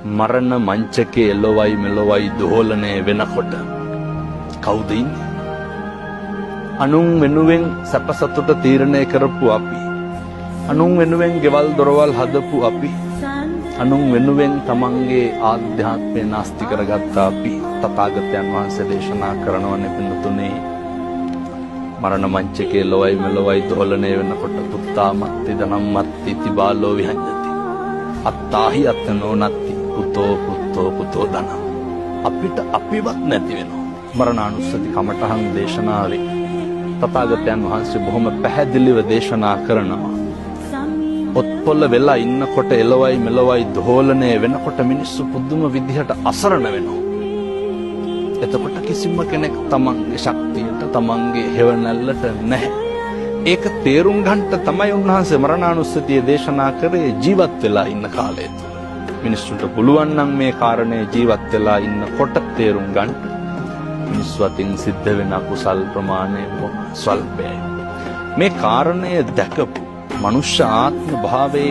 මරණ මංචකේ එළවයි මෙලොවයි දෝලණය වෙනකොට කවුද ඉන්නේ? අනුන් වෙනුවෙන් සැප සතුට තීරණය කරපු අපි, අනුන් වෙනුවෙන් ගෙවල් දොරවල් හදපු අපි, අනුන් වෙනුවෙන් තමන්ගේ ආධ්‍යාත්මය නාස්ති කරගත්ත අපි තථාගතයන් වහන්සේ දේශනා කරනවනේ පින්නතුනේ, මරණ මංචකේ එළවයි මෙලොවයි දෝලණය වෙනකොට පුත්තාමත්ති ධනම්මත්ති තිබාලෝ විහඤ්ඤති අත්තාහි අත්තනෝ නත්ති පුතෝ පුතෝ පුතෝ ධනං. අපිට අපිවත් නැති වෙනවා. මරණානුස්සති කමඨහං දේශනාවේ තථාගතයන් වහන්සේ බොහොම පැහැදිලිව දේශනා කරනවා. ඔත්පොළ වෙලා ඉන්නකොට එළවයි මෙලොවයි දෝලණය වෙනකොට මිනිස්සු පුදුම විදිහට අසරණ වෙනවා. එතකොට කිසිම කෙනෙක් තමන්ගේ ශක්තියට තමන්ගේ හේවණල්ලට නැහැ. ඒක තේරුම් ගන්නට තමයි උන්වහන්සේ මරණානුස්සතිය දේශනා කරේ ජීවත් වෙලා ඉන්න කාලය තුල. මිනිස්සුන්ට පුළුවන් නම් මේ කාරණේ ජීවත් වෙලා ඉන්නකොට තේරුම් ගන්න. මිනිස්සු අතින් සිද්ධ වෙන අකුසල් ප්‍රමාණය ස්වල්පයි. මේ කාරණය දැකපු මනුෂ්‍ය ආත්ම භාවයේ